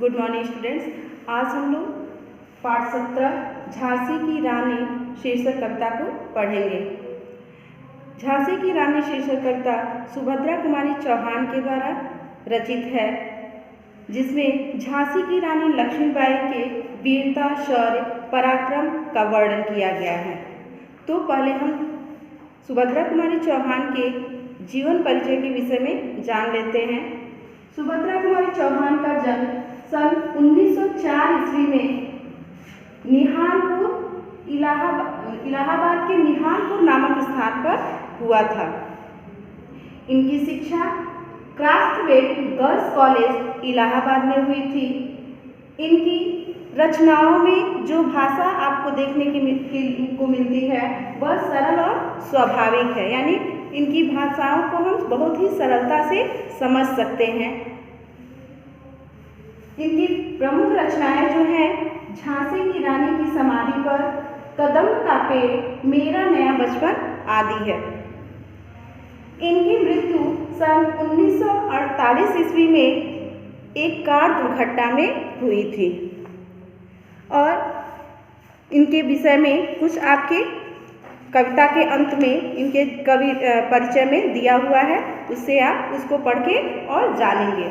Good morning students. आज हम लोग पाठ 17 झांसी की रानी शीर्षक कविता को पढ़ेंगे। झांसी की रानी शीर्षक कविता सुभद्रा कुमारी चौहान के द्वारा रचित है, जिसमें झांसी की रानी लक्ष्मीबाई के वीरता, शौर्य, पराक्रम का वर्णन किया गया है। तो पहले हम सुभद्रा कुमारी चौहान के जीवन परिचय के विषय में जान लेते हैं। सुभद्रा कुमारी चौहान का जन्म सन 1904 ईस्वी में निहालपुर इलाहाबाद के निहालपुर नामक स्थान पर हुआ था। इनकी शिक्षा क्राफ्टवेट गर्ल्स कॉलेज इलाहाबाद में हुई थी। इनकी रचनाओं में जो भाषा आपको देखने को मिलती है वह सरल और स्वाभाविक है, यानी इनकी भाषाओं को हम बहुत ही सरलता से समझ सकते हैं। इनकी प्रमुख रचनाएं जो हैं झांसी की रानी की समाधि पर, कदम का पेड़, मेरा नया बचपन आदि है। इनकी मृत्यु सन 1948 ईस्वी में एक कार दुर्घटना में हुई थी। और इनके विषय में कुछ आपके कविता के अंत में इनके कवि परिचय में दिया हुआ है, उससे आप उसको पढ़ के और जानेंगे।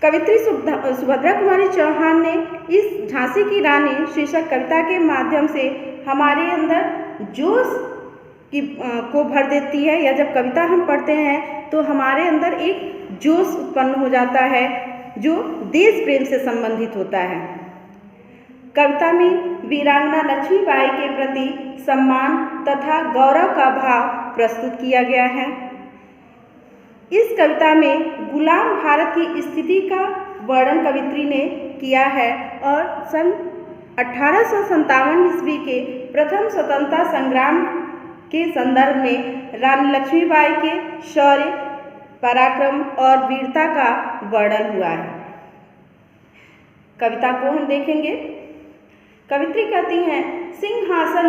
कवित्री सुभद्रा कुमारी चौहान ने इस झांसी की रानी शीर्षक कविता के माध्यम से हमारे अंदर जोश को भर देती है, या जब कविता हम पढ़ते हैं तो हमारे अंदर एक जोश उत्पन्न हो जाता है जो देश प्रेम से संबंधित होता है। कविता में वीरांगना लक्ष्मीबाई के प्रति सम्मान तथा गौरव का भाव प्रस्तुत किया गया है। इस कविता में गुलाम भारत की स्थिति का वर्णन कवित्री ने किया है और सन 1857 ईस्वी के प्रथम स्वतंत्रता संग्राम के संदर्भ में रानी लक्ष्मीबाई के शौर्य, पराक्रम और वीरता का वर्णन हुआ है। कविता को हम देखेंगे। कवित्री कहती हैं, सिंहासन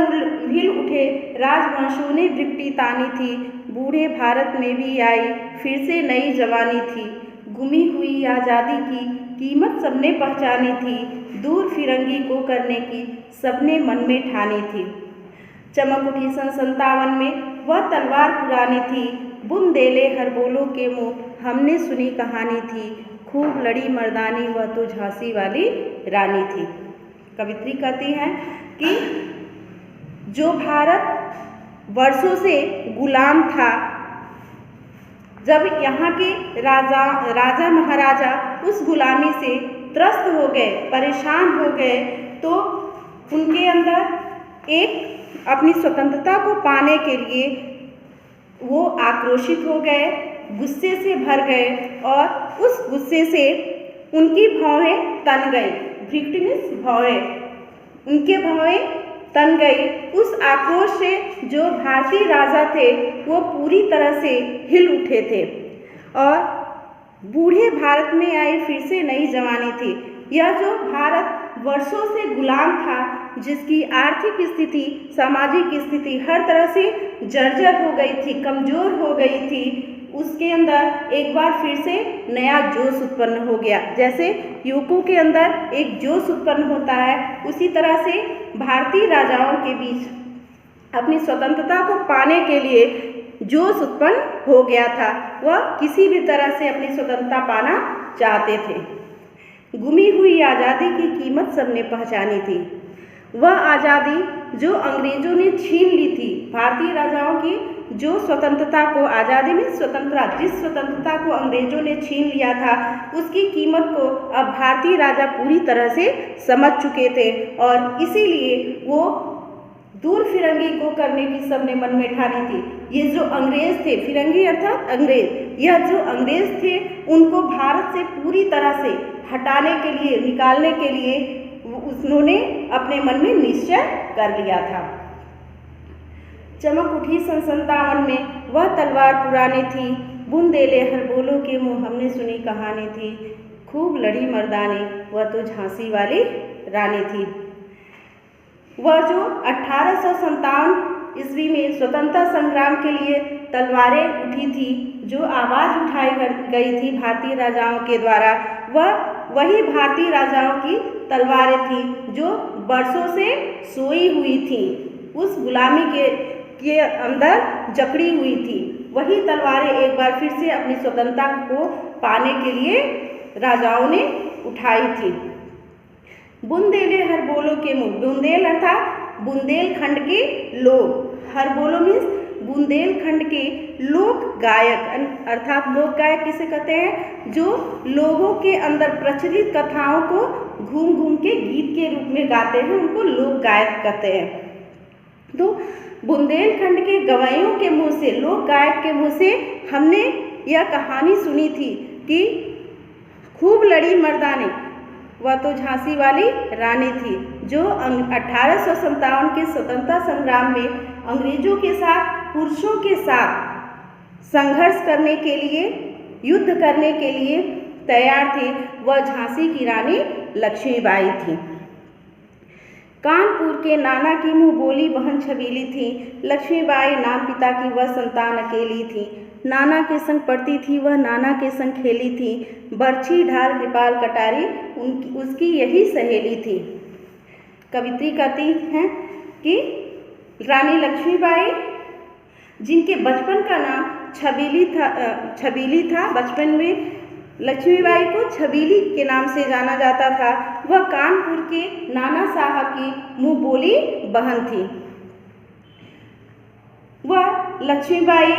हिल उठे, राजवंशों ने दृष्टि तानी थी, बूढ़े भारत में भी आई फिर से नई जवानी थी, गुमी हुई आज़ादी की कीमत सबने पहचानी थी, दूर फिरंगी को करने की सबने मन में ठानी थी। चमक उठी सन 57 में वह तलवार पुरानी थी, बुंदेले हर बोलों के मुँह हमने सुनी कहानी थी, खूब लड़ी मर्दानी वह तो झांसी वाली रानी थी। कवित्री कहती हैं कि जो भारत वर्षों से गुलाम था, जब यहाँ के राजा महाराजा उस गुलामी से त्रस्त हो गए, परेशान हो गए, तो उनके अंदर एक अपनी स्वतंत्रता को पाने के लिए वो आक्रोशित हो गए, गुस्से से भर गए और उस गुस्से से उनकी भौहें तन गई। विक्टिम्स भौहें, उनके भौहें तन गई। उस आक्रोश से जो भारतीय राजा थे वो पूरी तरह से हिल उठे थे और बूढ़े भारत में आई फिर से नई जवानी थी। यह जो भारत वर्षों से गुलाम था, जिसकी आर्थिक स्थिति, सामाजिक स्थिति हर तरह से जर्जर हो गई थी, कमज़ोर हो गई थी, उसके अंदर एक बार फिर से नया जोश उत्पन्न हो गया। जैसे युवकों के अंदर एक जोश उत्पन्न होता है, उसी तरह से भारतीय राजाओं के बीच अपनी स्वतंत्रता को पाने के लिए जोश उत्पन्न हो गया था। वह किसी भी तरह से अपनी स्वतंत्रता पाना चाहते थे। गुमी हुई आज़ादी की कीमत सबने पहचानी थी। वह आज़ादी जो अंग्रेज़ों ने छीन ली थी, भारतीय राजाओं की जो स्वतंत्रता को, आज़ादी में स्वतंत्रता, जिस स्वतंत्रता को अंग्रेज़ों ने छीन लिया था, उसकी कीमत को अब भारतीय राजा पूरी तरह से समझ चुके थे और इसीलिए वो दूर फिरंगी को करने की सबने मन में ठानी थी। ये जो अंग्रेज़ थे, फिरंगी अर्थात अंग्रेज़, यह जो अंग्रेज़ थे उनको भारत से पूरी तरह से हटाने के लिए, निकालने के लिए उन्होंने अपने मन में निश्चय कर लिया था। चमक उठी सन 57 में वह तलवार पुरानी थी, बुंदेले हर बोलों के मुँह हमने सुनी कहानी थी, खूब लड़ी मर्दानी वह तो झांसी वाली रानी थी। वह जो 1857 ईस्वी में स्वतंत्रता संग्राम के लिए तलवारें उठी थी, जो आवाज़ उठाई गई थी भारतीय राजाओं के द्वारा, वही भारतीय राजाओं की तलवारें थी जो बरसों से सोई हुई थी, उस गुलामी के अंदर जकड़ी हुई थी। वही तलवारें एक बार फिर से अपनी स्वतंत्रता को पाने के लिए राजाओं ने उठाई थी। बुंदेले हर बोलो के मुँह, बुंदेल अर्थात बुंदेलखंड के लोग, हर बोलो मीन्स बुंदेलखंड के लोक गायक, अर्थात लोक गायक किसे कहते हैं, जो लोगों के अंदर प्रचलित कथाओं को घूम घूम के गीत के रूप में गाते हैं, उनको लोक गायक कहते हैं। तो बुंदेलखंड के गवैयों के मुँह से, लोक गायक के मुँह से हमने यह कहानी सुनी थी कि खूब लड़ी मर्दानी, वह तो झांसी वाली रानी थी, जो 1857 के स्वतंत्रता संग्राम में अंग्रेजों के साथ, पुरुषों के साथ संघर्ष करने के लिए, युद्ध करने के लिए तैयार थी। वह झांसी की रानी लक्ष्मीबाई थी। कानपुर के नाना की मुँह बोली बहन छबीली थी। लक्ष्मीबाई नाम पिता की वह संतान अकेली थी। नाना के संग पढ़ती थी वह, नाना के संग खेली थी। बरछी ढाल कृपाल कटारी उसकी यही सहेली थी। कवित्री कहती हैं कि रानी लक्ष्मीबाई, जिनके बचपन का नाम छबीली था, बचपन में लक्ष्मीबाई को छबीली के नाम से जाना जाता था, वह कानपुर के नाना साहब की मुँह बोली बहन थी। वह लक्ष्मीबाई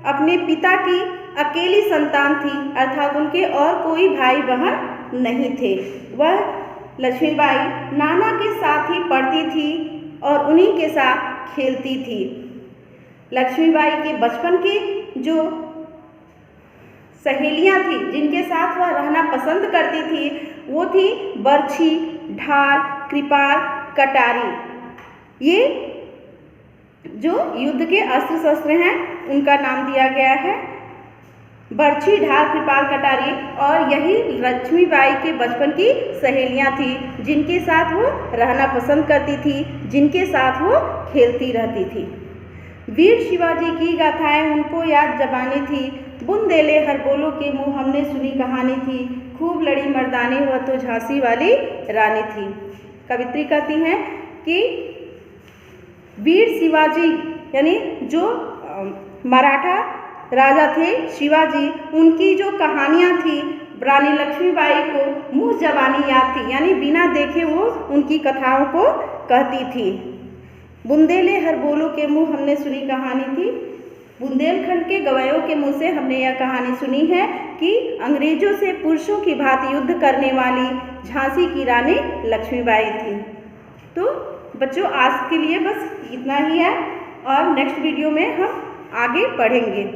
अपने पिता की अकेली संतान थी, अर्थात उनके और कोई भाई बहन नहीं थे। वह लक्ष्मीबाई नाना के साथ ही पढ़ती थी और उन्हीं के साथ खेलती थी। लक्ष्मीबाई के बचपन की जो सहेलियां थी, जिनके साथ वह रहना पसंद करती थी, वो थी बरछी, ढाल, कृपाल, कटारी। ये जो युद्ध के अस्त्र शस्त्र हैं, उनका नाम दिया गया है बरछी, ढाल, कृपाल, कटारी। और यही लक्ष्मीबाई के बचपन की सहेलियां थी, जिनके साथ वो रहना पसंद करती थी, जिनके साथ वो खेलती रहती थी। वीर शिवाजी की गाथाएं उनको याद जबानी थी। बुंदेले हर बोलो के मुँह हमने सुनी कहानी थी। खूब लड़ी मर्दानी वह तो झांसी वाली रानी थी। कवित्री कहती हैं कि वीर शिवाजी यानी जो मराठा राजा थे शिवाजी, उनकी जो कहानियाँ थी रानी लक्ष्मीबाई को मुँह जबानी याद थी, यानी बिना देखे वो उनकी कथाओं को कहती थी। बुंदेले हर बोलो के मुँह हमने सुनी कहानी थी। बुंदेलखंड के गवैयों के मुँह से हमने यह कहानी सुनी है कि अंग्रेजों से पुरुषों की भांति युद्ध करने वाली झांसी की रानी लक्ष्मीबाई थी। तो बच्चों, आज के लिए बस इतना ही है और नेक्स्ट वीडियो में हम आगे पढ़ेंगे।